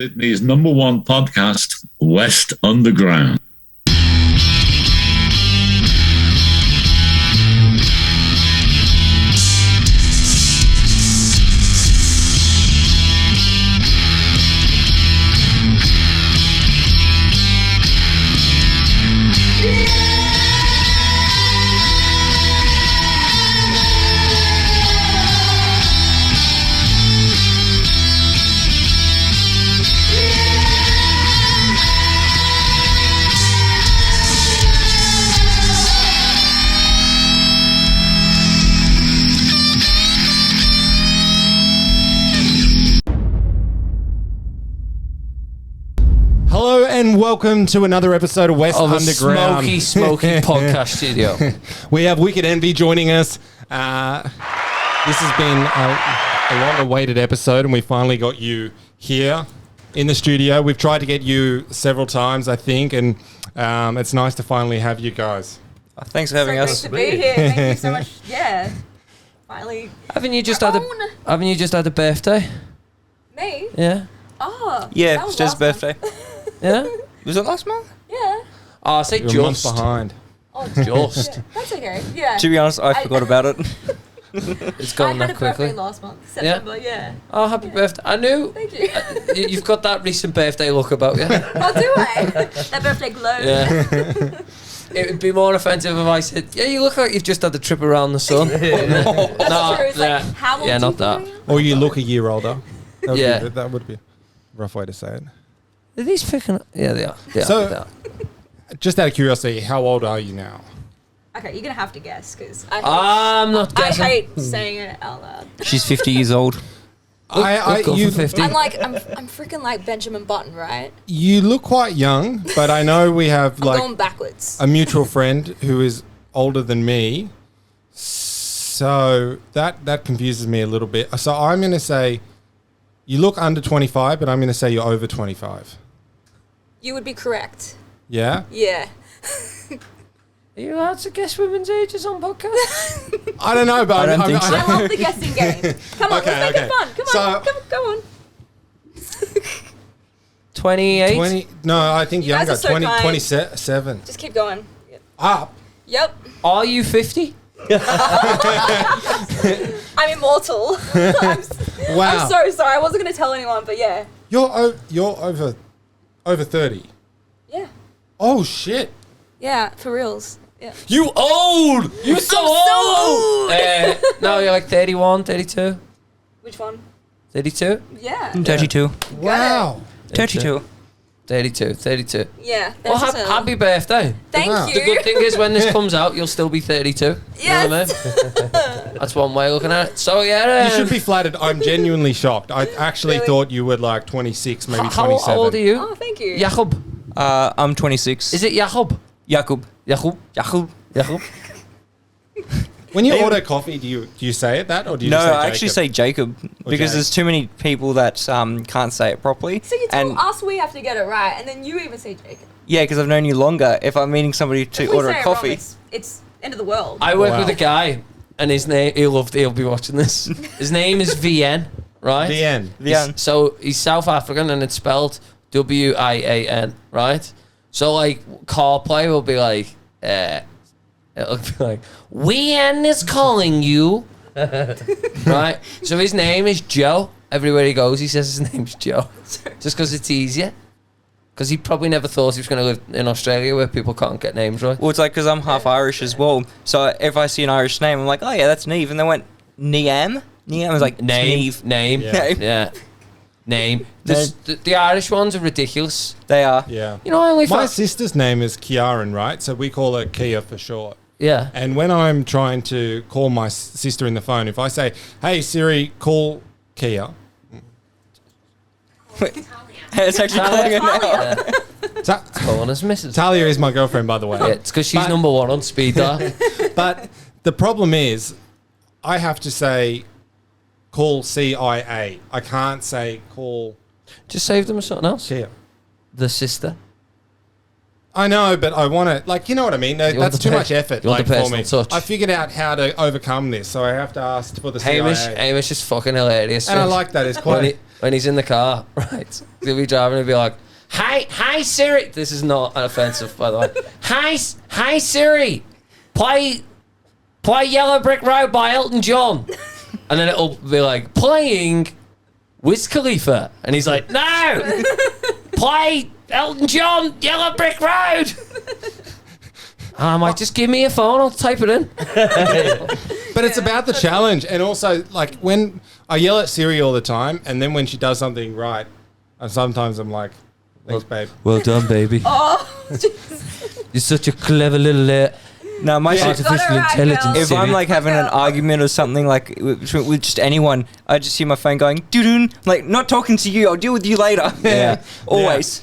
Sydney's number one podcast, West Underground. Hello and welcome to another episode of West Underground. Smoky podcast studio. We have Wicked Envy joining us. This has been a long-awaited episode, and we finally got you here in the studio. We've tried to get you several times, I think, and it's nice to finally have you guys. Thanks for having us. Great to be here. Thank you so much. Yeah, finally. Haven't you just had a birthday? Me? Yeah. Oh. Yeah, it's just birthday. Yeah. Was it last month? Yeah. Oh, I say You're a month just. behind. Oh, Just. yeah, that's okay. Yeah. To be honest, I forgot about it. It's I going had that a birthday quickly. last month, September. Yeah. Oh, happy birthday! I knew. Thank you. You've got that recent birthday look about you. Oh, do I? That birthday glow. Yeah. It would be more offensive if I said, "Yeah, you look like you've just had a trip around the sun." That's true. It's like, how old Yeah, do you not that. think I am? Or you look a year older. Yeah. That would be a rough way to say it. Are these picking up? Yeah, they are. So- Just out of curiosity, how old are you now? Okay, you're gonna have to guess because I'm not I guessing. hate saying it out loud. She's 50 years old. Go you, for 50. I'm freaking like Benjamin Button, right? you look quite young, but I know we have I'm like going backwards. a mutual friend who is older than me. So that confuses me a little bit. So I'm going to say you look under 25, but I'm going to say you're over 25. You would be correct. Yeah? Yeah. Are you allowed to guess women's ages on podcast? I don't know, but I don't think so. I love the guessing game. Come on, Okay, let's make okay. it fun. Come So- on, go on. 28. 20, no, I think You guys younger. are so 20, kind. 27. Just keep going. Up. Yep. Are you 50? I'm immortal. Wow. I'm so sorry. I wasn't going to tell anyone, but yeah. You're over 30. Yeah. Oh, shit. Yeah, for reals. Yeah. You old! You so old! old! No, you're like 31, 32. Which one? 32? Yeah. 32. Wow. 32. 32. Yeah. Well, that's just a- happy birthday. Thank Wow. you. The good thing is when this comes out, you'll still be 32. You know what I mean? Yes. That's one way of looking at it. So, yeah. You should be flattered. I'm genuinely shocked. I actually Really? thought you were like 26, maybe How 27. old are you? Oh, thank you. Jacob. I'm 26. Is it Jacob? Jakub? Jacob. Jakub? When you Hey, order coffee, do you say it that, or do you No, just say I actually Jacob? say Jacob because Jake. there's too many people that can't say it properly. So you tell And us we have to get it right, and then you even say Jacob. yeah, because I've known you longer. If I'm meeting somebody to If we order say a it wrong, coffee, it's end of the world. I work Wow. with a guy, and his name, he'll be watching this. His name is VN, right? The end. So he's South African, and it's spelled WIAN, right? So like CarPlay will be like, it'll be like, WN is calling you, right? So his name is Joe. Everywhere he goes, he says his name's Joe, just because it's easier. Because he probably never thought he was going to live in Australia where people can't get names right. well, it's like because I'm half Irish as well. So if I see an Irish name, I'm like, oh yeah, that's Neve. And they went, Niam? Niam was like, Neve. Name. Yeah. Name. The Irish ones are ridiculous. They are. Yeah. You know, I only My found... sister's name is Kiaran, right? So we call her Kia for short. Yeah. And when I'm trying to call my sister in the phone, if I say, "Hey Siri, call Kia," It's actually calling it now. Ta- Calling us Mrs. Talia is my girlfriend, by the way. Yeah, it's because she's But- number one on speed dial. But the problem is, I have to say, call CIA. I can't say call Just save them with something else. Kia. The sister. I know, but I want to, like, you know what I mean? want That's the too per- much effort, you want like, the for me. personal touch. I figured out how to overcome this, so I have to ask for the CIA. Hamish is fucking hilarious. And I like that. It's when quite... when he's in the car, right? He'll be driving and he'll be like, Hi Siri. This is not offensive, by the way. Hi Siri. Play Yellow Brick Road by Elton John. And then it'll be like, playing Wiz Khalifa. And he's like, no! Play Elton John, Yellow Brick Road! And I'm like, just give me your phone, I'll type it in. But it's about the challenge. And also, like, when I yell at Siri all the time, and then when she does something right, and sometimes I'm like, thanks, babe. Well done, baby. Oh, Jesus. You're such a clever little... No, my artificial Got it right, intelligence. girl. if I'm like having an argument or something like with just anyone, I just hear my phone going doo-doo. Like, not talking to you. I'll deal with you later. Yeah. Always.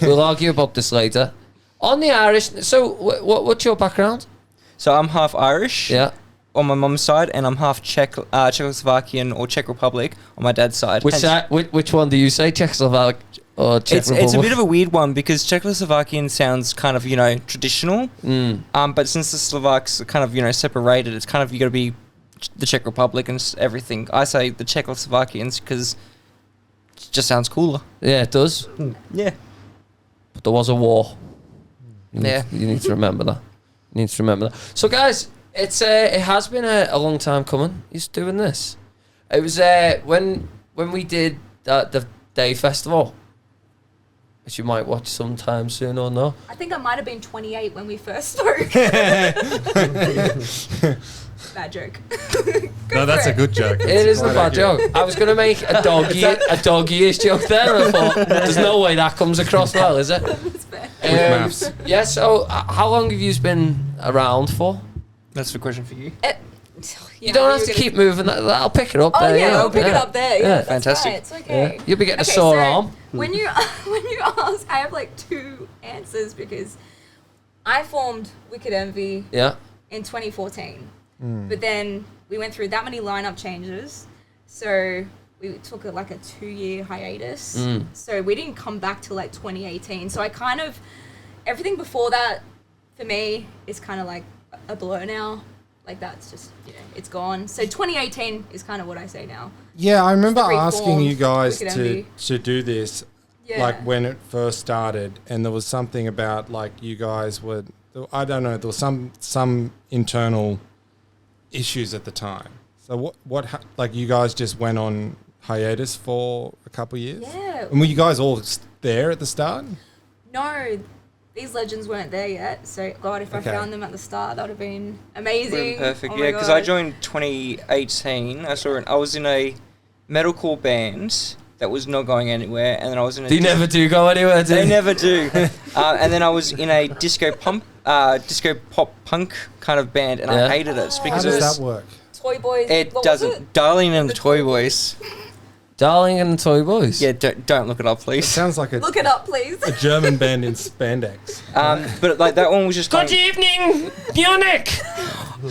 We'll argue about this later. On the Irish, so what's your background? So I'm half Irish Yeah. on my mum's side, and I'm half Czechoslovakian or Czech Republic on my dad's side. Which Hence- side, which one do you say? Czechoslovak or Czech it's a Republic? bit of a weird one because Czechoslovakian sounds kind of, traditional. But since the Slovaks are kind of, separated, it's kind of, you got to be the Czech Republic and everything. I say the Czechoslovakians because it just sounds cooler. Yeah, it does. Yeah. But there was a war. You Yeah. need to remember that. So, guys, it has been a long time coming. He's doing this. It was when we did the Day Festival, which you might watch sometime soon or no. I think I might have been 28 when we first spoke. Bad joke. No, that's a good joke. It isn't a bad joke. I was going to make a doggy-ish joke there, and I thought, there's no way that comes across well, is it? That's fair. maths. Yeah, so how long have you been around for? That's the question for you. You don't have to keep moving that. I'll pick it up Oh there. yeah, you know. I'll pick it up there. Yeah, that's Fantastic. right, it's okay. Yeah. You'll be getting a Okay, sore so arm. When you ask, I have like two answers because I formed Wicked Envy Yeah. in 2014, but then we went through that many lineup changes, so we took a 2-year hiatus. So we didn't come back till 2018. So I kind of everything before that for me is kind of like a blur now. That's just it's gone. So 2018 is kind of what I say now. Yeah, I remember Just asking you guys Wicked to Envy. do this, Yeah. when it first started, and there was something about you guys were, I don't know, there was some internal issues at the time. So what you guys just went on hiatus for a couple of years? Yeah. And were you guys all there at the start? No, these legends weren't there yet. So God, if Okay. I found them at the start, that would have been amazing. Perfect. Oh my Yeah, because I God. joined 2018. I was in a metalcore band that was not going anywhere, and then I was in a They never do go anywhere, do They they? never do. And then I was in a disco pop punk kind of band, and Yeah. I hated it How because does it was. that work? Toy Boys. It what was doesn't. Darling and the Toy Boys. Darling and the Toy Boys. Yeah, don't look it up, It please. sounds like Look it up, please. a German band in spandex. But that one was just. Good evening, Munich.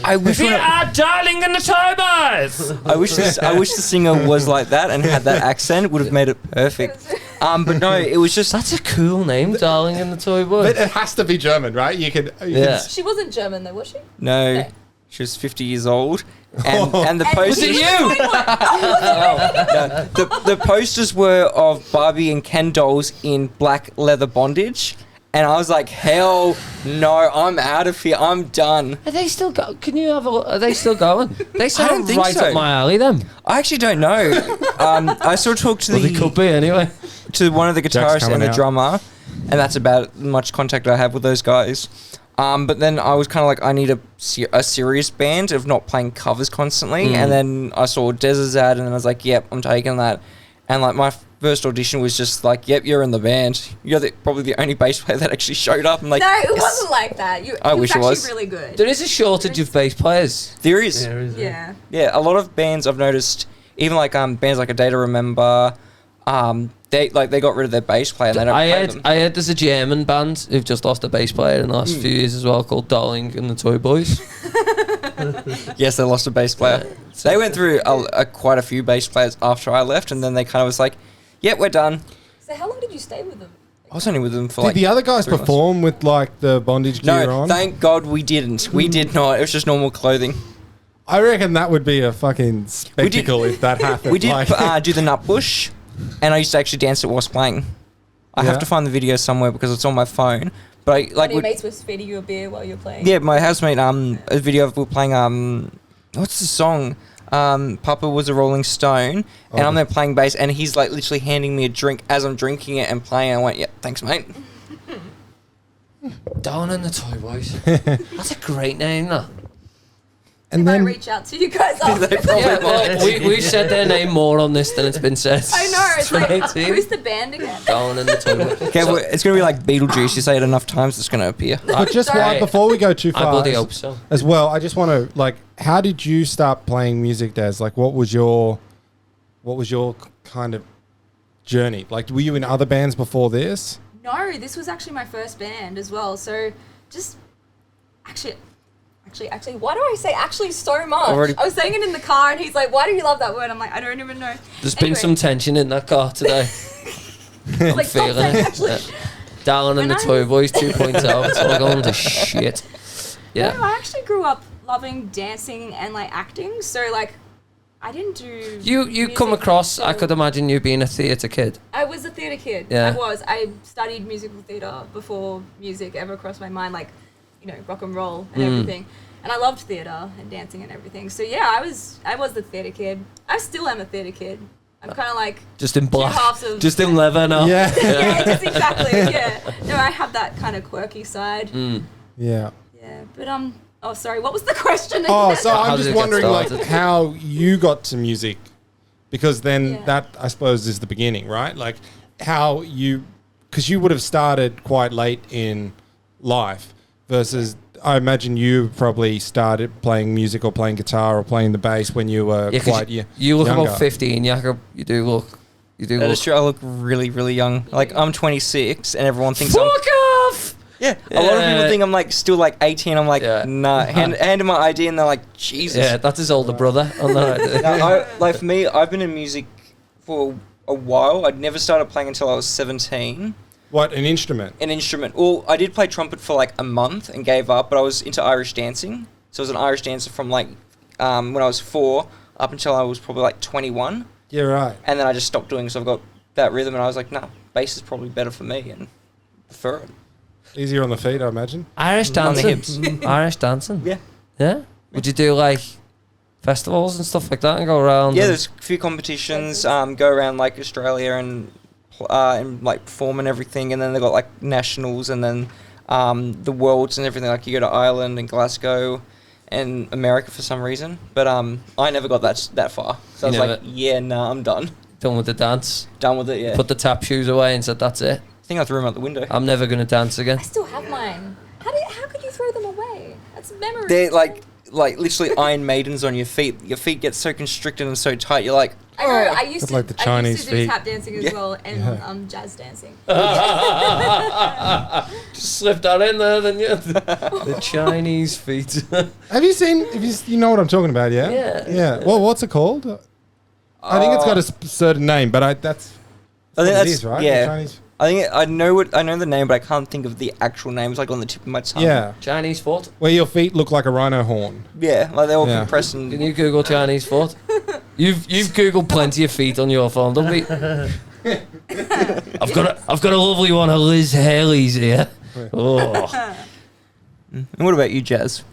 I wish. We are Darling and the Toy Boys. I wish the singer was like that and had that accent. It would have made it perfect. But no, it was just. That's a cool name, Darling and the Toy Boys. But it has to be German, right? You can Yeah. She wasn't German though, was she? No, Okay. she was 50 years old, and the And posters. Was it you? The posters were of Barbie and Ken dolls in black leather bondage, and I was like, hell no, I'm out of here. I'm done. Are they still go? Can you have a look? Are they still going? They sound don't think right so. up my alley. Them. I actually don't know. I still talked to Well, they could be anyway. to one of the guitarists coming and the out. drummer, and that's about much contact I have with those guys. But then I was kind of like, I need a serious band of not playing covers constantly. And then I saw Dez's ad, and then I was like, yep, I'm taking that. And my first audition was just like, yep, you're in the band. You're probably the only bass player that actually showed up. I'm like, No, it yes. wasn't like that. I wish it actually was. really good. There is a shortage of bass players. There is. Yeah. Yeah, a lot of bands I've noticed, even bands like A Day to Remember, they got rid of their bass player and they don't play them. I heard there's a German band who've just lost a bass player in the last few years as well, called Darling and the Toy Boys. Yes, they lost a bass player. They went through quite a few bass players after I left, and then they kind of was like, "Yep, we're done." So how long did you stay with them? I was only with them for Did the other guys 3 months. perform with the bondage gear No, on? thank God we didn't. We did not. It was just normal clothing. I reckon that would be a fucking spectacle if that happened. We did do the nut bush. and I used to actually dance it whilst playing. I Yeah. have to find the video somewhere because it's on my phone. But I, One like, of your mates was feeding you a beer while you're playing. yeah, my housemate, a video of we were playing, what's the song? Papa Was a Rolling Stone, and I'm there playing bass, and he's like literally handing me a drink as I'm drinking it and playing. I went, yeah, thanks, mate. Down in the Toy Boys. That's a great name, that. And I then reach out to you guys after. Yeah, well, we've said their name more on this than it's been said. I know. It's like, 2018. who's the band again? Down in the Toy Boys. Okay, well, it's gonna be like Beetlejuice. You say it enough times, it's gonna appear. but just Sorry. why, before we go too I far, bloody hope so. as well, I just want to like, how did you start playing music, Des? Like, what was your kind of journey? Like, were you in other bands before this? No, this was actually my first band as well. So just actually, why do I say actually so much? Already- I was saying it in the car, and he's like, "Why do you love that word?" I'm like, "I don't even know." There's been Anyway, some tension in that car today. I'm like, stop feeling saying it. actually. Down in When the I Toy was- Boys 2.0. It's all going to shit. No, Yeah. I actually grew up loving dancing and like acting. So like, I didn't do. You come music across, I until- could imagine you being a theatre kid. I was a theatre kid. Yeah. I studied musical theatre before music ever crossed my mind, like, rock and roll and everything. And I loved theatre and dancing and everything. So yeah, I was the theatre kid. I still am a theatre kid. I'm kind of like Just in black. halves of- Just in leather now. Yeah. yeah, just exactly. Yeah. No, I have that kind of quirky side. Yeah. Yeah. But oh, sorry. What was the question? Oh, again? so How I'm did just it get wondering, like, started? how you got to music, because then Yeah. that, I suppose, is the beginning, right? Like, how you, because you would have started quite late in life, versus I imagine you probably started playing music or playing guitar or playing the bass when you were Yeah, 'cause quite you look younger. about 15. You do look. That is true. I look really, really young. Like, I'm 26, and everyone thinks Fuck I'm... off! Yeah, a lot of people Yeah. think I'm, like, still, like, 18. I'm like, Yeah. nah. Hand them my ID, and they're like, Jesus. Yeah, that's his older brother. On the No, like, for me, I've been in music for a while. I'd never started playing until I was 17. What, an instrument? An instrument. Well, I did play trumpet for, like, a month and gave up, but I was into Irish dancing. So I was an Irish dancer from, like, when I was 4 up until I was probably, like, 21. Yeah, right. And then I just stopped doing it, so I've got that rhythm, and I was like, nah, bass is probably better for me, and prefer it. Easier on the feet, I imagine. Irish On the dancing. hips. Irish dancing. Yeah. Yeah. Would you do like festivals and stuff like that and go around? Yeah, and- there's a few competitions, go around, like, Australia and like, perform and everything, and then they've got, like, nationals, and then the worlds and everything, like, you go to Ireland and Glasgow and America for some reason, but I never got that far. So I was You like, never- yeah, nah, I'm done. done with the dance. Done with it, yeah. Put the tap shoes away and said, "That's it. I think I threw them out the window. I'm never gonna dance again." I still have mine. How could you throw them away? That's memory. They're like literally Iron Maidens on your feet. Your feet get so constricted and so tight. You're like, I know. I used It's to like the I Chinese used to do feet. tap dancing as Yeah. well and Yeah. jazz dancing. Just slip that in there, then you. The Chinese feet. Have you seen? You know what I'm talking about? Yeah. Yeah. Yeah. Well, what's it called? I think it's got a certain name, but that's. I think what it that's is, right? The yeah. Chinese- I know the name, but I can't think of the actual name. It's like on the tip of my tongue. Yeah. Chinese foot. Where your feet look like a rhino horn. Yeah, like they're all Yeah. compressed Can and you Google Chinese foot? You've Googled plenty of feet on your phone, don't we? I've got a lovely one of Liz Haley's here. Oh. And what about you, Jazz?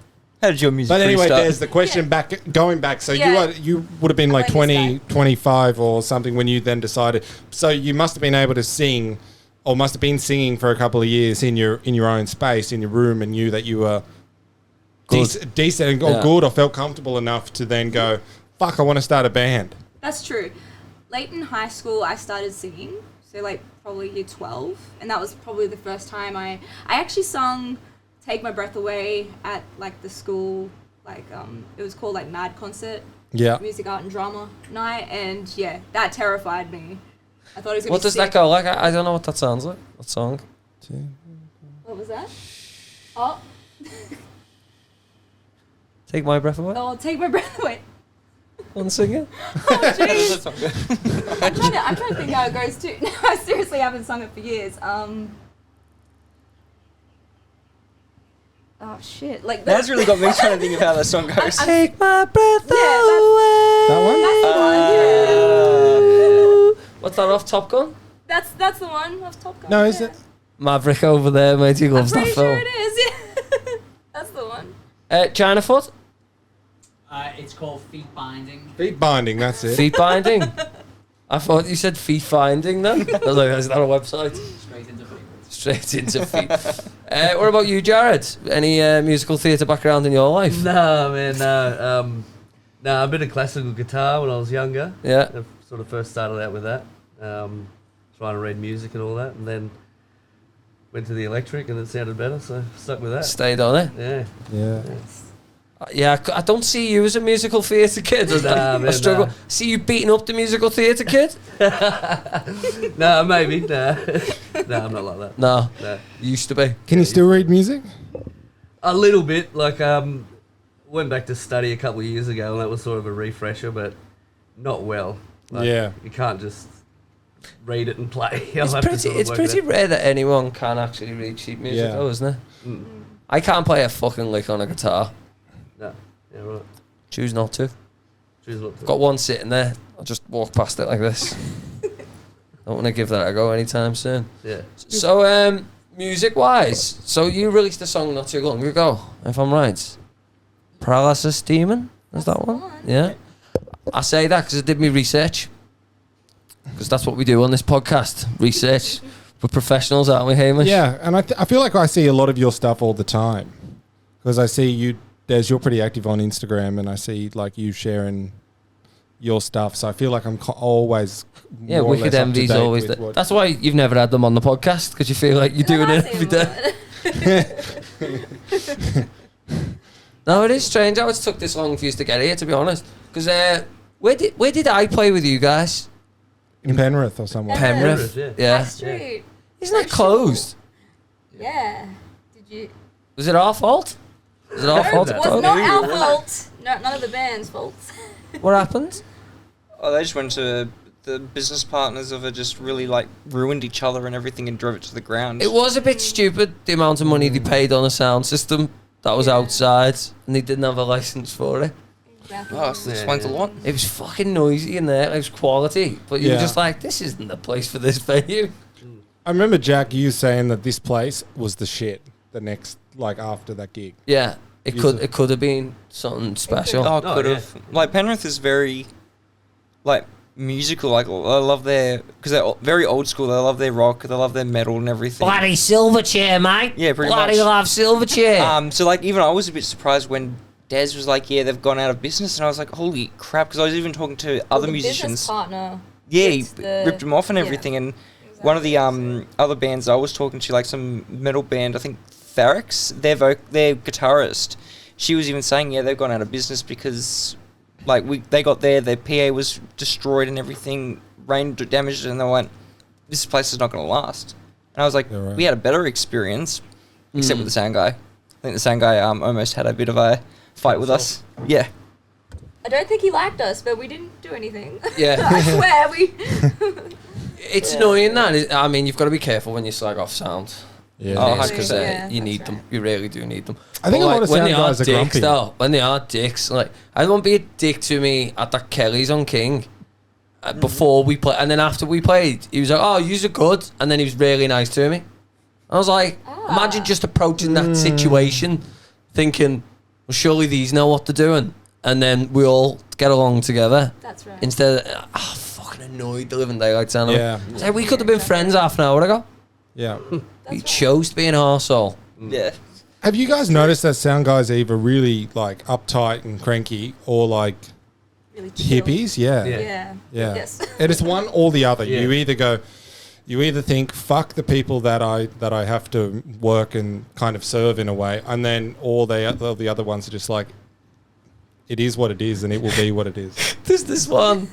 How did your music But anyway, start? there's the question going back. So Yeah. you would have been like I missed 20, 25 or something when you then decided. So you must have been able to sing, or must have been singing for a couple of years in your own space, in your room, and knew that you were Good. decent or Yeah. good, or felt comfortable enough to then go, fuck, I want to start a band. That's true. Late in high school, I started singing. So like probably year 12, and that was probably the first time I actually sung "Take My Breath Away" at like the school, like it was called like Mad Concert, Yeah. Music, Art and Drama night, and yeah, that terrified me. I thought it was gonna What be does sick. that go like? I don't know what that sounds like. What song? What was that? Oh, Take my breath away. oh, take my breath away. One singer. Oh jeez. I'm trying to think how it goes too. No, I seriously haven't sung it for years. Oh shit! Like That's really got me trying to think of how that song goes. Take my breath Yeah, away. That one? That's the one. Yeah. What's that off Top Gun? That's the one of Top Gun. No, is yeah. it? Maverick over there, mate. He I'm loves that pretty film. sure it is. Yeah. That's the one. China Foot? It's called Feet Binding. Feet binding, that's it. Feet binding? I thought you said feet finding then. I was like, is that a website? Straight into feet. Straight into feet. What about you, Jared? Any musical theatre background in your life? No, man, no. No, I've been a classical guitar when I was younger. Yeah. I sort of first started out with that, trying to read music and all that, and then went to the electric and it sounded better, so stuck with that. Stayed on it. Yeah. Yeah. Yeah, I don't see you as a musical theatre kid. Nah, I man, struggle. nah. See you beating up the musical theatre kid? No, maybe. No, no, I'm not like that. No, No. used to be. Can you still read music? A little bit, like went back to study a couple of years ago, and that was sort of a refresher, but not well. Like, Yeah. you can't just read it and play. You'll It's have to pretty. sort of It's work pretty it out. rare that anyone can actually read sheet music, Yeah. though, isn't it? Mm. I can't play a fucking lick on a guitar. No, yeah, right. Choose not to. Choose what to. Got one sitting there. I'll just walk past it like this. Don't want to give that a go anytime soon. Yeah. So, music-wise, so you released a song not too long ago, if I'm right. Paralysis Demon? Is That's that the one? one. Yeah. I say that because I did my research. Because that's what we do on this podcast. Research. We're professionals, aren't we, Hamish? Yeah, and I feel like I see a lot of your stuff all the time. Because I see you, you're pretty active on Instagram, and I see like you sharing your stuff. So I feel like I'm always Yeah, more or Wicked less up to Envy's date always with there. what- That's why you've never had them on the podcast, because you feel like you're doing it every day. No, it is strange how it's took this long for you to get here, to be honest. Because where did I play with you guys? in Penrith or somewhere. Penrith. Yeah. Yeah. High Street. Isn't that closed? Yeah. Did you? Was it our fault? Was it our fault? It it was closed? not our fault. No, none of the band's fault. What happened? Oh, they just went to the business partners of it, just really like ruined each other and everything and drove it to the ground. It was a bit stupid, the amount of money they paid on a sound system that was Yeah. outside, and they didn't have a license for it. Exactly. Oh, so this explains a lot. It was fucking noisy in there. It was quality, but you were Yeah. just like, this isn't the place for this venue. I remember Jack, you saying that this place was the shit. The next, like after that gig. Yeah, it Use could it. it could have been something special. Oh, Oh, could yeah. have. Like Penrith is very, like musical. Like I love their because they're very old school. They love their rock. They love their metal and everything. Bloody Silverchair, mate. Yeah, pretty Bloody much. love Silverchair. So like even I was a bit surprised when Des was like, "Yeah, they've gone out of business," and I was like, "Holy crap!" Because I was even talking to Well, other the business musicians. partner. Yeah, he gets the- ripped them off and yeah, everything. And one of the exactly, so- other bands I was talking to, like some metal band, I think Tharix, their guitarist, she was even saying, yeah, they've gone out of business because like they got there, their PA was destroyed and everything, rain damaged, and they went, this place is not going to last. And I was like, Yeah, right. we had a better experience, except with the sound guy. I think the sound guy almost had a bit of a fight with us. Yeah. I don't think he liked us, but we didn't do anything. Yeah. I swear we. It's annoying that. I mean, you've got to be careful when you slag off sound. Yeah. Oh, Because yeah, you that's need right. them. You really do need them. I think But, a lot of when sound they guys are dicks, grumpy. though, when they are dicks, like I don't be a dick to me at that Kelly's on King before we play, and then after we played, he was like, "Oh, you're good," and then he was really nice to me. I was like, imagine just approaching that situation, thinking, "Well, surely these know what they're doing," and then we all get along together. That's right. Instead of, fucking annoyed the living daylights out of me. Yeah. It's like, we could have been friends half an hour ago. Yeah. He chose to be an arsehole. Yeah. Have you guys noticed that sound guys are either really like uptight and cranky or like Really chill. hippies? Yeah. Yeah. Yeah. Yeah. Yes. It is one or the other. Yeah. You either think fuck the people that I have to work and kind of serve in a way, and then all the other ones are just like, it is what it is and it will be what it is. There's this one.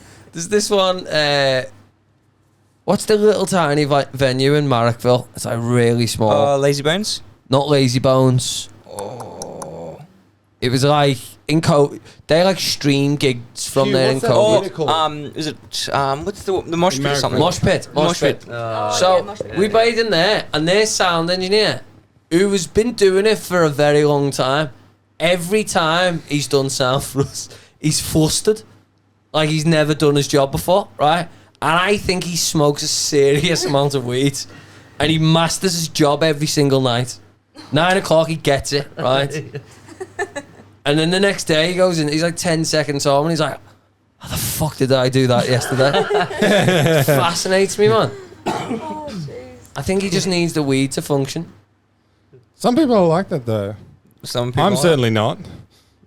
What's the little tiny venue in Marrickville? It's like really small. Lazy Bones? Not Lazy Bones. Oh. It was like in COVID. They like stream gigs from Hugh, there in what's that COVID. What are they Is it what's the mosh pit or something? Mosh pit. Mosh pit. Oh, So yeah, mosh pit. we played in there, and their sound engineer, who has been doing it for a very long time, every time he's done sound for us, he's flustered, like he's never done his job before, right? And I think he smokes a serious amount of weed. And he masters his job every single night. 9 o'clock, he gets it, right? And then the next day, he goes in, he's like 10 seconds home, and he's like, how the fuck did I do that yesterday? Fascinates me, man. Oh, jeez. I think he just needs the weed to function. Some people are like that though. Some people I'm are. certainly not.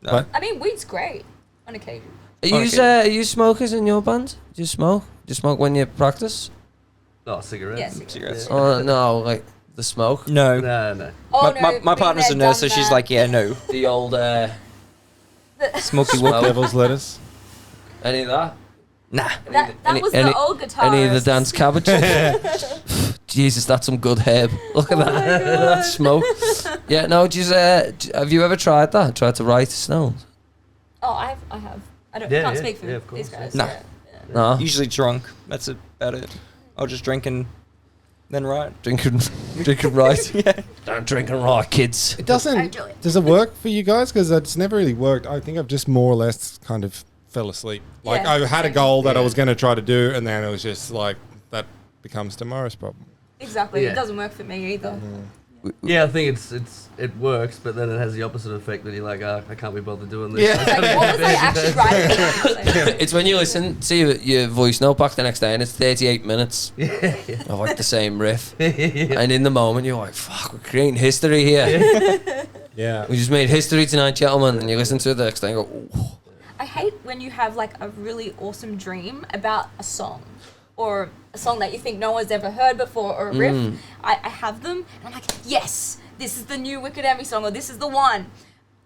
No. But I mean, weed's great on occasion. Are you smokers in your band? Do you smoke? Do you smoke when you practice? Oh, cigarettes. Yes. Cigarettes. Oh, no, like the smoke? No. No. Oh, My partner's a nurse, so she's like, yeah, no. The old, Smoky Smoke. walk. devil's lettuce. any of that? Nah. that was the old guitar. Any of the dance cabbage? Jesus, that's some good herb. Look at that. That smoke. Yeah, no, just, have you ever tried that? Tried to write stones? Oh, I have. I Yeah, can't yeah, speak for yeah, of these course, guys. yeah. Yeah. No. Usually drunk. That's about it. I'll just drink and then write. Drinking right. Yeah. Don't drink and write, kids. It I doesn't. do it. Does it work for you guys? Because it's never really worked. I think I've just more or less kind of fell asleep. Like Yeah, I had a same. goal that I Yeah. was going to try to do, and then it was just like that becomes tomorrow's problem. Exactly. Yeah. It doesn't work for me either. Yeah, I think it works, but then it has the opposite effect that you're like, I can't be bothered doing this. Yeah. Like, what was I actually writing? It's when you listen to your voice note back the next day and it's 38 minutes of like the same riff. And in the moment you're like, fuck, we're creating history here. Yeah. We just made history tonight, gentlemen. And you listen to it the next day and go, ooh. I hate when you have like a really awesome dream about a song or a song that you think no one's ever heard before or a riff. I have them and I'm like, yes, this is the new Wicked Emmy song or this is the one.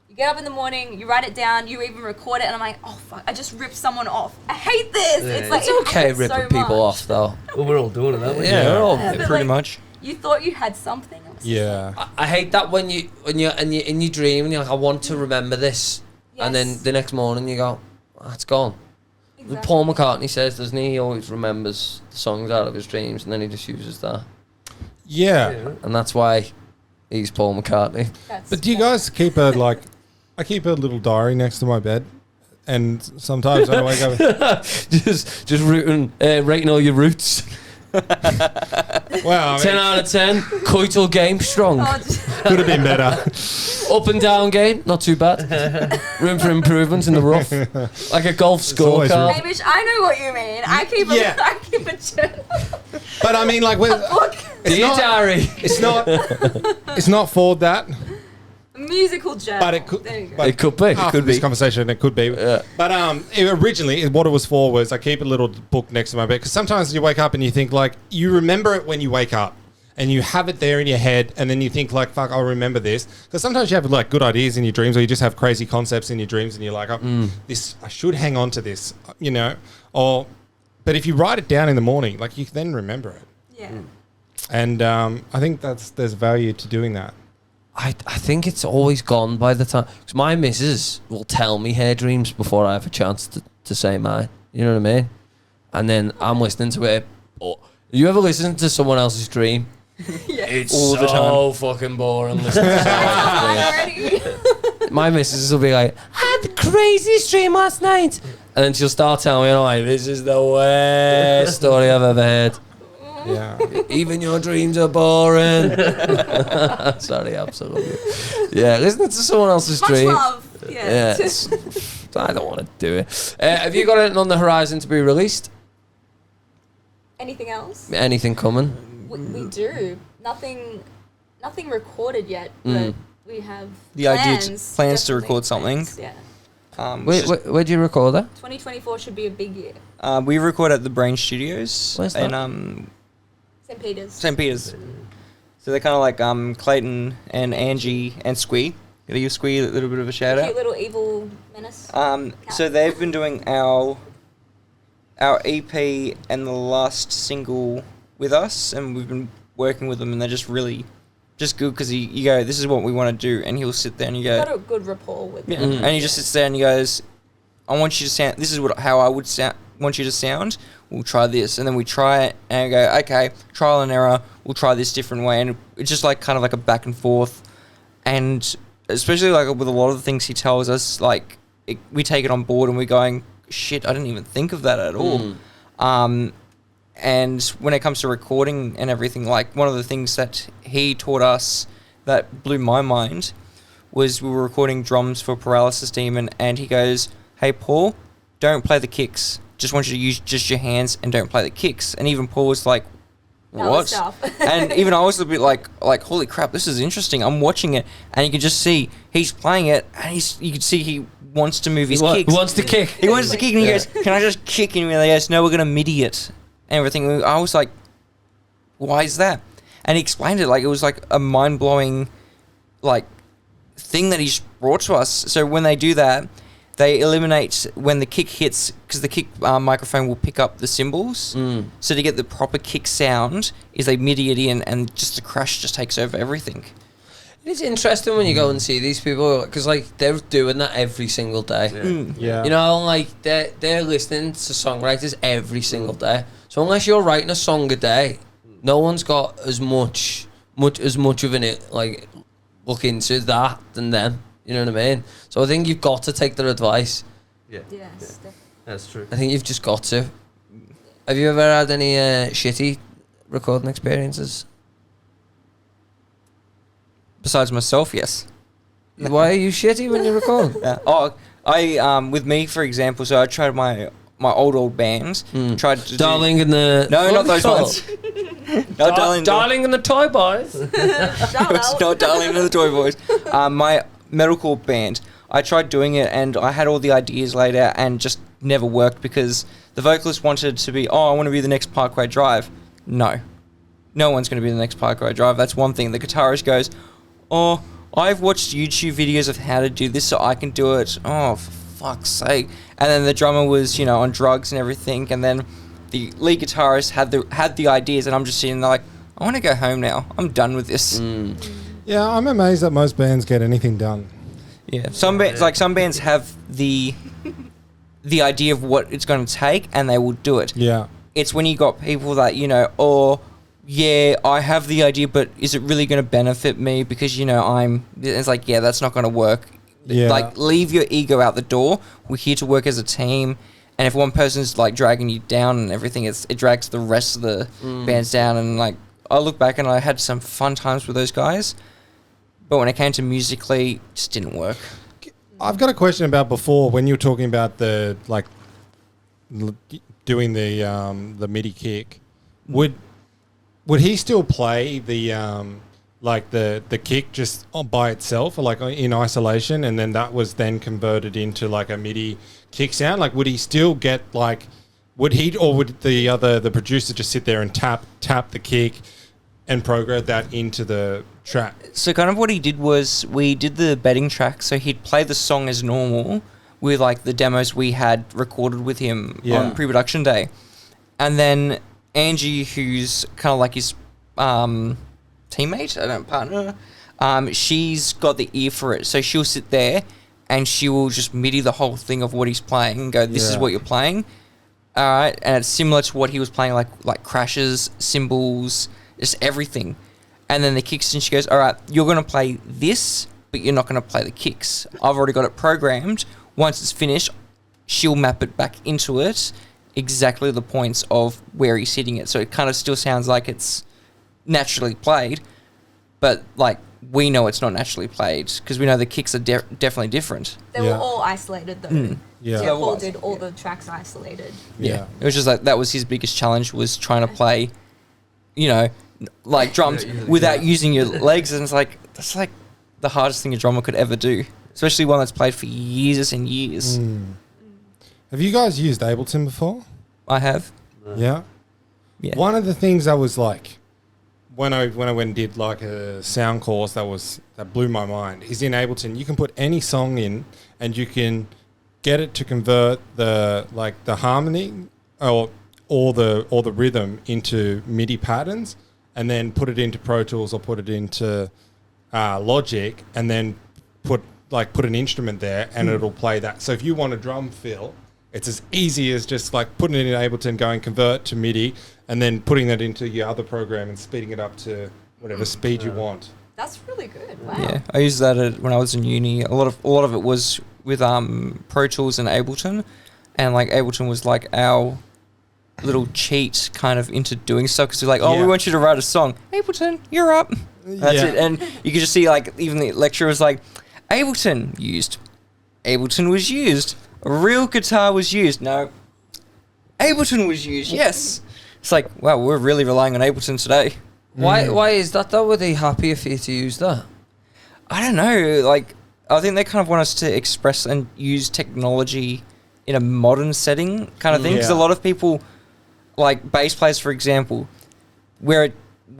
You get up in the morning, you write it down, you even record it, and I'm like, oh fuck, I just ripped someone off. I hate this. Yeah. It's like It's it okay happens ripping so people much. off though. Well, we're all doing it, aren't we? Yeah, we're all. Yeah, but Pretty like, much. You thought you had something. I was just Yeah. like, I hate that when you're in your dream and you're like, I want to remember this. And then Yes. the next morning you go, oh, it's gone. exactly. Paul McCartney says, doesn't he? He always remembers the songs out of his dreams and then he just uses that. Yeah. Yeah. And that's why he's Paul McCartney. That's- But do you guys keep a like? I keep a little diary next to my bed, and sometimes when I wake up. just rating all your roots. Well, I 10 mean, out of 10. Coital game, strong. Oh, just- could have been better. Up and down game, not too bad. Room for improvement in the rough. Like a golf always scorecard. Hamish, I know what you mean. I keep a, Yeah. I keep a journal. But I mean, like, Book. Dear not- diary. it's not for that. A musical journal. But it could- There you go. but- It could be. After this conversation, it could be. Yeah. But originally, what it was for was I keep a little book next to my bed because sometimes you wake up and you think like you remember it when you wake up and you have it there in your head and then you think like fuck I'll remember this because sometimes you have like good ideas in your dreams or you just have crazy concepts in your dreams and you're like this I should hang on to this but if you write it down in the morning like you then remember it Yeah. and I think there's value to doing that. I think it's always gone by the time. Because my missus will tell me her dreams before I have a chance to say mine. You know what I mean? And then I'm listening to it. Oh, you ever listen to someone else's dream? Yeah. It's All the so fucking boring listening to someone else's I'm already. dream. My missus will be like, I had the craziest dream last night. And then she'll start telling me, like, this is the worst story I've ever heard. Yeah. Even your dreams are boring. Sorry, absolutely. Yeah, listening to someone else's Much dream. love. Yeah, Yeah. it's- I don't want to do it. Have you got anything on the horizon to be released? Anything else? Anything coming? We do. Nothing recorded yet, Mm. but we have The idea to- plans. plans to definitely record something. plans, Yeah. Where do you record that? 2024 should be a big year. We record at the Brain Studios Where's in that? St. Peter's. St. Peter's. So they're kind of like Clayton and Angie and Squee. Gotta give Squee a little bit of a shout Cute out. little evil menace. So they've been doing our EP and the last single with us, and we've been working with them, and they're just really just good because you go, this is what we want to do, and he'll sit there and you go, Got a good rapport with yeah. them. Mm. And he just sits there and he goes, I want you to sound, this is how I would sound, want you to sound, we'll try this. And then we try it and I go, okay, trial and error, we'll try this different way. And it's just like kind of like a back and forth. And especially like with a lot of the things he tells us, like we take it on board and we're going, shit, I didn't even think of that at all. Mm. And when it comes to recording and everything, like one of the things that he taught us that blew my mind was we were recording drums for Paralysis Demon, and he goes, "Hey Paul, don't play the kicks. Just want you to use just your hands and don't play the kicks." And even Paul was like, That was "What?" tough. And even I was a bit like, holy crap, this is interesting. I'm watching it, and you can just see he's playing it, and you can see he wants to move his kicks. He wants to kick. He wants to kick, and he goes, "Can I just kick?" And he goes, "No, we're gonna MIDI it." And everything. I was like, "Why is that?" And he explained it like it was like a mind blowing, like, thing that he's brought to us. So when they do that, they eliminate when the kick hits, because the kick microphone will pick up the cymbals. So to get the proper kick sound, is they MIDI it in, and just the crash just takes over everything. It's interesting when you go and see these people, because like they're doing that every single day. Yeah. You know, like they're listening to songwriters every single day. So unless you're writing a song a day, no one's got as much of an look into that than them. You know what I mean? So I think you've got to take their advice. Yeah. Yes, definitely. That's true. I think you've just got to. Have you ever had any shitty recording experiences? Besides myself, yes. Why are you shitty when you record? Yeah. Oh, I with me, for example, so I tried my old band. Tried to Darling and the... No, what not are they those called? ones. Not Darling and the Toy Boys. It's not Darling and the Toy Boys. My metalcore band. I tried doing it, and I had all the ideas laid out, and just never worked because the vocalist wanted to be, I want to be the next Parkway Drive. No one's going to be the next Parkway Drive. That's one thing. The guitarist goes, I've watched YouTube videos of how to do this, so I can do it. Oh, for fuck's sake. And then the drummer was, on drugs and everything, and then the lead guitarist had the ideas, and I'm just sitting there like, I want to go home now. I'm done with this. Yeah, I'm amazed that most bands get anything done. Yeah, some bands have the idea of what it's going to take, and they will do it. Yeah. It's when you got people that yeah, I have the idea, but is it really going to benefit me? Because it's like, yeah, that's not going to work. Yeah. Like, leave your ego out the door. We're here to work as a team, and if one person's like dragging you down and everything, it drags the rest of the bands down. And like, I look back and I had some fun times with those guys. But when it came to musically, it just didn't work. I've got a question about before when you were talking about the doing the MIDI kick. Would he still play the kick just by itself, or like in isolation, and then that was then converted into like a MIDI kick sound? Like, would he still get would the producer just sit there and tap the kick and program that into the track? So kind of what he did was we did the betting track, so he'd play the song as normal with like the demos we had recorded with him on pre-production day. And then Angie, who's kind of like his partner, she's got the ear for it. So she'll sit there and she will just MIDI the whole thing of what he's playing and go, this is what you're playing. All right. And it's similar to what he was playing, like crashes, cymbals, just everything. And then the kicks, and she goes, all right, you're going to play this, but you're not going to play the kicks. I've already got it programmed. Once it's finished, she'll map it back into it, exactly the points of where he's hitting it. So it kind of still sounds like it's naturally played, but like we know it's not naturally played because we know the kicks are definitely different. They were all isolated though. Yeah. So Paul did all the tracks isolated. Yeah. It was just like that was his biggest challenge, was trying to play, like drums without using your legs, and it's like that's like the hardest thing a drummer could ever do, especially one that's played for years and years. Have you guys used Ableton before? I have. Yeah. Yeah. One of the things I was like, when I went and did like a sound course that blew my mind, is in Ableton you can put any song in and you can get it to convert the harmony or the rhythm into MIDI patterns, and then put it into Pro Tools or put it into Logic, and then put an instrument there and it'll play that. So if you want a drum fill, it's as easy as just like putting it in Ableton, going convert to MIDI, and then putting that into your other program and speeding it up to whatever speed you want. That's really good. Wow. Yeah, I used that when I was in uni. A lot of it was with Pro Tools and Ableton, and like Ableton was like our little cheat kind of into doing stuff because they're like, oh, Yeah. we want you to write a song. Ableton, you're up. That's Yeah. it. And you can just see like even the lecturer was like, Ableton used. Ableton was used. A real guitar was used. No. Ableton was used. Yes. It's like, wow, we're really relying on Ableton today. Why is that though? Were they happier for you to use that? I don't know. Like, I think they kind of want us to express and use technology in a modern setting kind of thing. Because Yeah. a lot of people, like bass players, for example, we're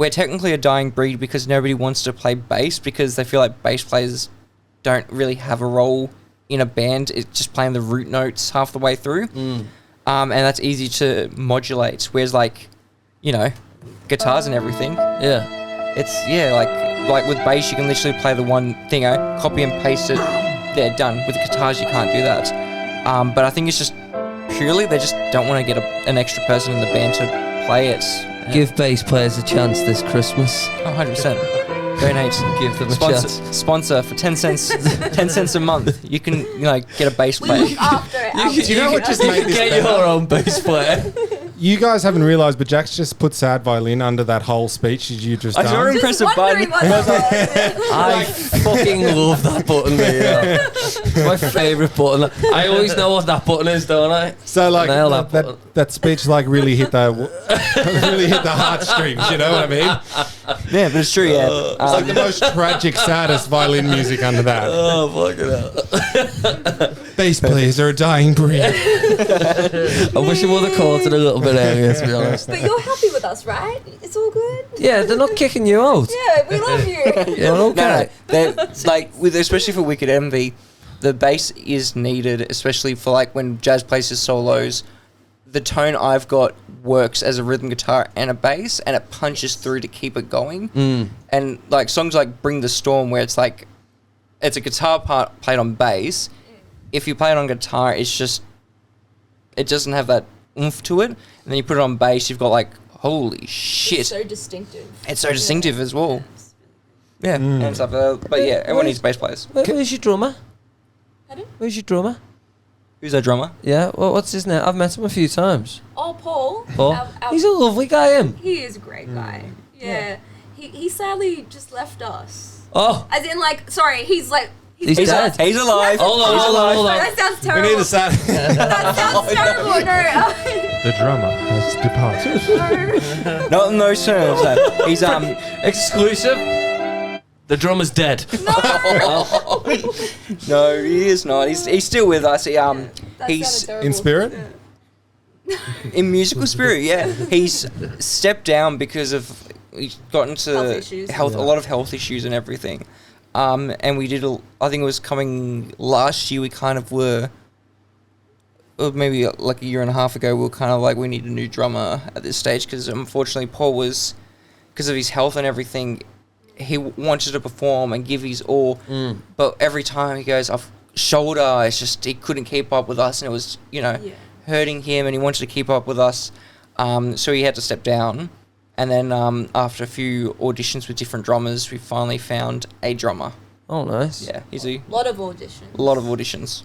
technically a dying breed because nobody wants to play bass because they feel like bass players don't really have a role in a band. It's just playing the root notes half the way through. And that's easy to modulate. Whereas, like, you know, guitars and everything, Yeah. it's, yeah, like with bass, you can literally play the one thing, copy and paste it, they're done. With guitars, you can't do that. But I think it's just purely they just don't want to get an extra person in the band to play it. Give bass players a chance this Christmas. 100%. Donate. Give them a chance. Sponsor for 10 cents, 10 cents a month. You can, you know, get a bass We player. look after it. Do you know what just made this Get better? your own bass player. You guys haven't realised, but Jack's just put sad violin under that whole speech you just I saw done. him Just press a wondering button. what that was. I fucking love that button, mate. Yeah. It's my favourite button. I always know what that button is, don't I? So like Nail that that, button. that speech like really hit the really hit the heartstrings. You know what I mean? Yeah, but it's true, yeah. It's like the most tragic, saddest violin music under that. Oh, fucking hell. Bass players are a dying breed. I wish it would have caught it a little bit earlier, to be honest. But you're happy with us, right? It's all good? Yeah, they're not kicking you out. Yeah, we love you. You're okay. No, like with especially for Wicked Envy, the bass is needed, especially for like when Jazz plays his solos. The tone I've got works as a rhythm guitar and a bass, and it punches through to keep it going. And like songs like "Bring the Storm," where it's like it's a guitar part played on bass. If you play it on guitar, it's just it doesn't have that oomph to it. And then you put it on bass, you've got like holy shit, It's so distinctive. it's so distinctive as well. Yeah, and stuff. But yeah, everyone needs bass players. Where's your drummer? Pardon? Where's your drummer? Who's our drummer? Yeah, well, what's his name? I've met him a few times. Oh, Paul. Paul. He's a lovely guy, him. He is a great guy. Yeah. He sadly just left us. Oh, As in, like, sorry, he's like... He's with dead. us. He's alive. Hold on, He's hold on, alive. hold on. That sounds We terrible. need a sad. That sounds terrible. No. The drummer has departed. Not in those terms. No. He's exclusive. The drummer's dead. no, he is not. He's still with us. He That he's sounded terrible. In spirit? in musical spirit. Yeah, he's stepped down because of he's gotten to Health issues. a lot of health issues and everything. And we did. I think it was coming last year. We kind of were. Or maybe like a year and a half ago, we were kind of like, we need a new drummer at this stage because unfortunately Paul was, because of his health and everything, he wanted to perform and give his all, but every time he goes off shoulder, it's just he couldn't keep up with us, and it was Yeah. hurting him, and he wanted to keep up with us, so he had to step down. And then after a few auditions with different drummers, we finally found a drummer. Oh, nice. Yeah, he's a Lot of auditions. lot of auditions,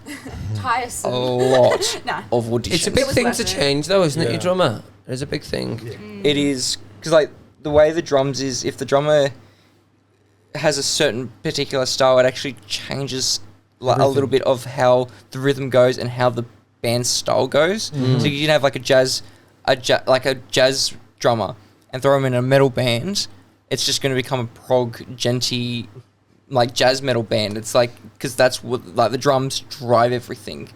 Tiresome. a lot Nah. of auditions. It's a big It was thing worth to it. change, though, isn't it, Yeah. your drummer? It's a big thing. It is because like the way the drums is, if the drummer has a certain particular style, it actually changes like a little bit of how the rhythm goes and how the band's style goes. So you can have like a jazz drummer and throw him in a metal band. It's just going to become a prog genty like jazz metal band. It's like because that's what like the drums drive everything.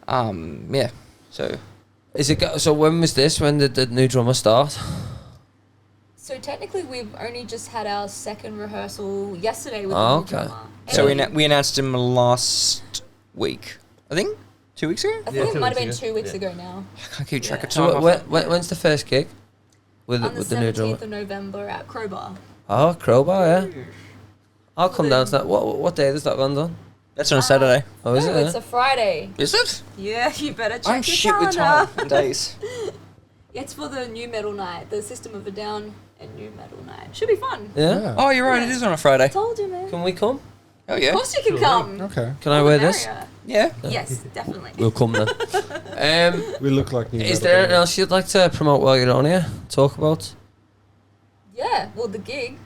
Yeah. So Is it? So when was this? When did the new drummer start? So technically, we've only just had our second rehearsal yesterday with Oh, the new okay. drummer. so And we announced him last week. I think 2 weeks ago. I think Yeah, it 2 might have weeks been ago. 2 weeks Yeah. ago now. I can't keep track of So time. when's the first gig with On the with the new drummer? 17th of November at Crowbar. Oh, Crowbar, yeah. I'll come down to that. What day does that run on? That's on a Saturday. Oh, is No, it? it's a Friday. Is it? Yeah, you better check I'm your shit with calendar. time and days. It's for the new metal night, the System of a Down and new metal night. Should be fun. Yeah. Oh, you're right. It is on a Friday. Told you, man. Can we come? Oh Of yeah. course you can come. Okay. Can I All wear the this? merrier. Yeah. Yes, definitely. We'll come then. We look like new Is metal there anything bands. else you'd like to promote while you're on here? Talk about? Yeah, well, the gig.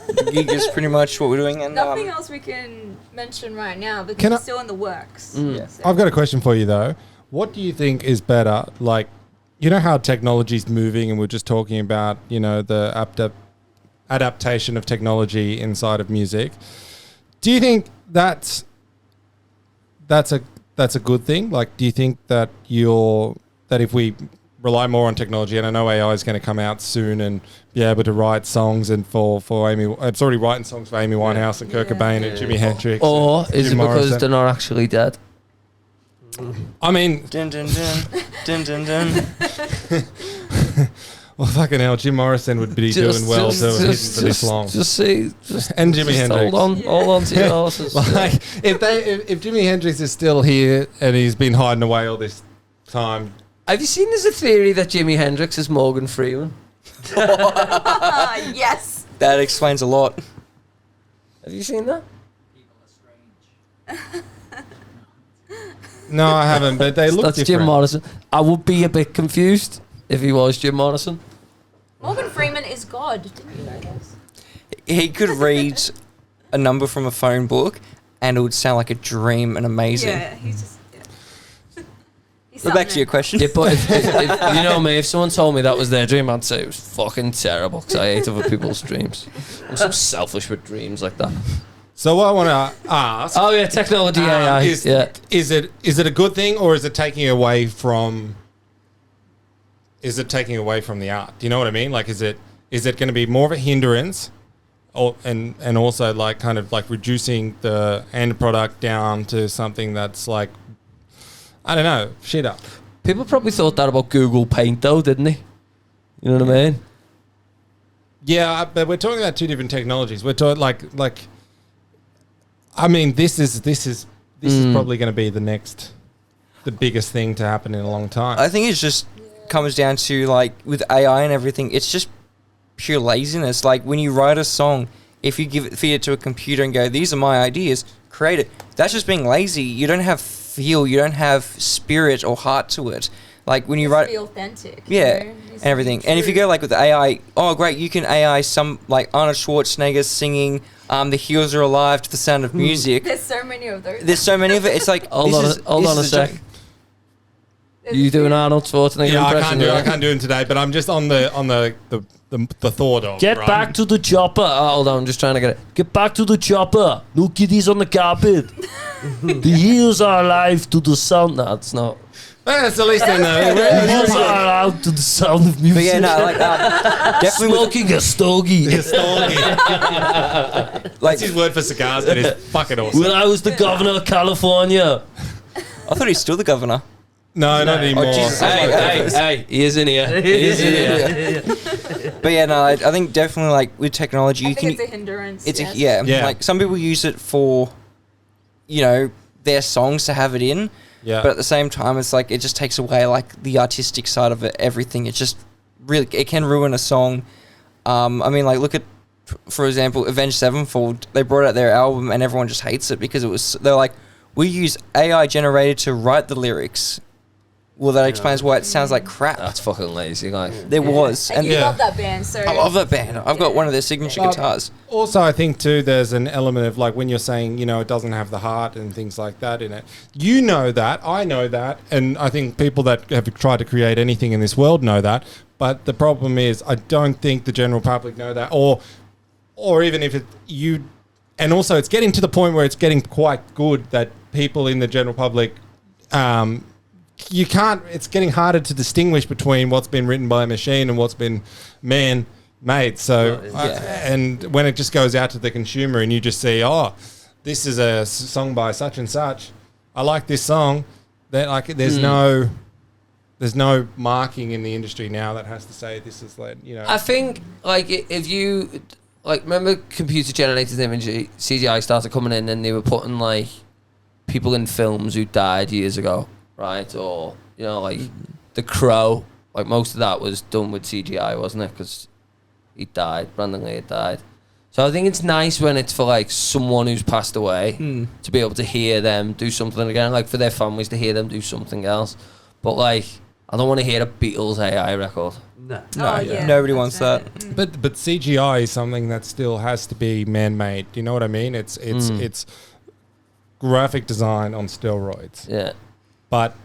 The gig is pretty much what we're doing, and Nothing else we can mention right now because Can it's I- still in the works. Yeah. So- I've got a question for you though. What do you think is better? Like, you know how technology's moving, and we're just talking about, you know, the adaptation of technology inside of music. Do you think that's a good thing? Like, do you think that if we rely more on technology, and I know AI is going to come out soon and be able to write songs, and for Amy, it's already writing songs for Amy Winehouse and Kurt Yeah. Cobain and Jimi Hendrix. Or and is Jim it because Morrison. they're not actually dead? I mean, dun dun dun dun dun dun. well, fucking hell, Jim Morrison would be doing well to hit for this long. Just see, just, And Jimi just Hendrix. hold on to your horses. Like, if Jimi Hendrix is still here and he's been hiding away all this time, Have you seen there's a theory that Jimi Hendrix is Morgan Freeman? Yes. That explains a lot. Have you seen that? People are strange. no, I haven't. But they look That's different. Jim Morrison. I would be a bit confused if he was Jim Morrison. Morgan Freeman is God. Didn't you know this? He could read a number from a phone book, and it would sound like a dream and amazing. Yeah, he's just. Yeah. He's But back to something. your question. Yeah, but if you know me, if someone told me that was their dream, I'd say it was fucking terrible because I hate other people's dreams. I'm so selfish with dreams like that. So what I want to ask, Oh yeah, technology, AI. is it a good thing, or is it taking away from? Is it taking away from the art? Do you know what I mean? Like, is it going to be more of a hindrance, or and also like kind of like reducing the end product down to something that's like, I don't know, shit up. People probably thought that about Google Paint though, didn't they? You know what I mean? Yeah, but we're talking about two different technologies. We're talking like. I mean, this is probably going to be the biggest thing to happen in a long time. I think it just comes down to, like, with AI and everything, it's just pure laziness. Like, when you write a song, if you feed it to a computer and go, these are my ideas, create it. That's just being lazy. You don't have feel. You don't have spirit or heart to it. Like, when you Just write... be authentic. Yeah, You know? and everything. And if you go like with the AI, oh great, you can AI some like Arnold Schwarzenegger singing "The Heroes Are Alive" to the sound of music. There's so many of those. There's so many of it. It's like Hold on a sec. There's You a doing few- Arnold Schwarzenegger yeah, impression? I can't do it today, but I'm just on the thought of Get right? back to the chopper. Oh, hold on, I'm just trying to get it. Get back to the chopper. No kiddies on the carpet. The heroes are alive to the sound. No, it's not. That's at least in The the. heroes are alive to the sound of music. But yeah, no, like definitely with, Smoking a stogie. That's like his word for cigars, but it's fucking awesome. When I was the governor of California. I thought he's still the governor. No, not anymore. Jesus. Hey, he is in here. He is in here. But yeah, no, I think definitely like with technology, I you think can. it's a hindrance. It's yes. a yeah, Yeah. like some people use it for, you know, their songs to have it in. Yeah. But at the same time, it's like it just takes away like the artistic side of it. Everything. It just really it can ruin a song. I mean, like look at, for example, Avenged Sevenfold. They brought out their album and everyone just hates it because it was. They're like, we use AI generated to write the lyrics. Well, that explains why it sounds like crap. That's fucking lazy, like. There was, And you Yeah. love that band, so I love that band. I've got one of their signature guitars. Also, I think too, there's an element of like when you're saying, you know, it doesn't have the heart and things like that in it. You know that, I know that, and I think people that have tried to create anything in this world know that. But the problem is, I don't think the general public know that, or even if and also it's getting to the point where it's getting quite good that people in the general public. You can't. It's getting harder to distinguish between what's been written by a machine and what's been man-made. So, and when it just goes out to the consumer, and you just see, oh, this is a song by such and such. I like this song. That like, there's no marking in the industry now that has to say this is like, you know. I think, like, if you, like, remember computer-generated imagery, CGI started coming in and they were putting, like, people in films who died years ago, right? Or, you know, like, The Crow, like, most of that was done with CGI, wasn't it? Because he died, Brandon Lee had died. So I think it's nice when it's for like someone who's passed away to be able to hear them do something again, like for their families to hear them do something else. But like, I don't want to hear a Beatles AI record. No. Oh, yeah, nobody that's wants that. right. But CGI is something that still has to be man-made. Do you know what I mean? It's graphic design on steroids. Yeah. But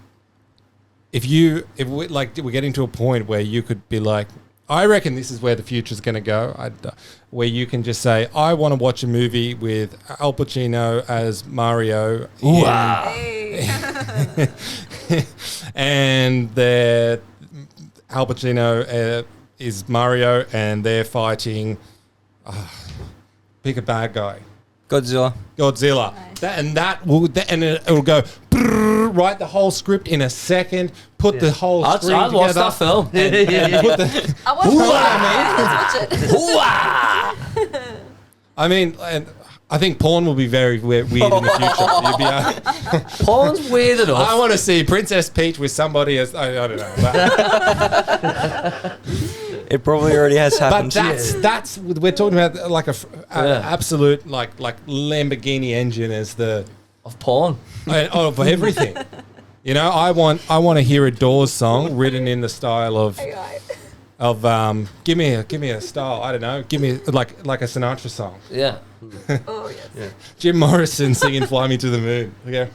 if we're getting to a point where you could be like, I reckon this is where the future's going to go, where you can just say, I want to watch a movie with Al Pacino as Mario. Wow. Hey. And Al Pacino is Mario, and they're fighting. Pick a bad guy. Godzilla. Nice. And it'll go. Write the whole script in a second. Put the whole screen I'd watch together. that film. And put the, I watched it. Let's watch it. I mean, and I think porn will be very weird in the future. Porn's weird enough. I want to see Princess Peach with somebody as I don't know. But, It probably already has happened. that's we're talking about like an absolute like Lamborghini engine as the Of porn. for everything. You know, I want to hear a Doors song written in the style of AI. give me a style. I don't know. Give me like a Sinatra song. Yeah. Oh, yes. Jim Morrison singing "Fly Me to the Moon." Okay,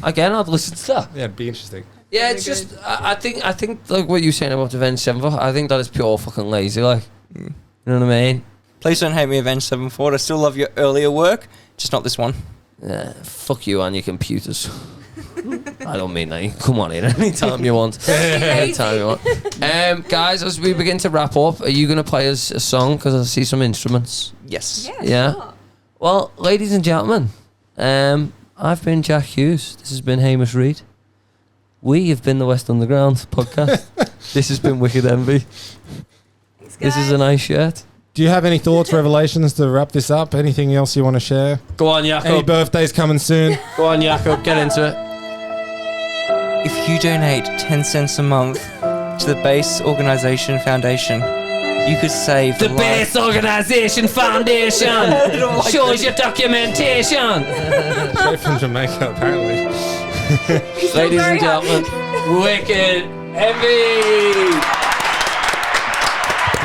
Again, I'd listen to that. yeah, it'd be interesting. Yeah, Very it's good. just I think like what you were saying about Avenged Sevenfold. I think that is pure fucking lazy. Like, you know what I mean? Please don't hate me, Avenged Sevenfold. I still love your earlier work, just not this one. Yeah, fuck you and your computers. I don't mean that. You can come on in anytime you want. Anytime you want. Guys, as we begin to wrap up, are you going to play us a song? Because I see some instruments. Yes. Yeah, Yeah. sure. Well, ladies and gentlemen, I've been Jack Hughes. This has been Hamish Reid. We have been the West Underground podcast. This has been Wicked Envy. Thanks, This is guys. a nice shirt. Do you have any thoughts, revelations to wrap this up? Anything else you want to share? Go on, Any Jakob. birthdays coming soon? Go on, Jakob. Get into it. If you donate 10 cents a month to the Base Organisation Foundation, you could save The life. Base Organisation Foundation. Show us your documentation. Straight from Jamaica, apparently. Ladies and very gentlemen, Wicked Envy.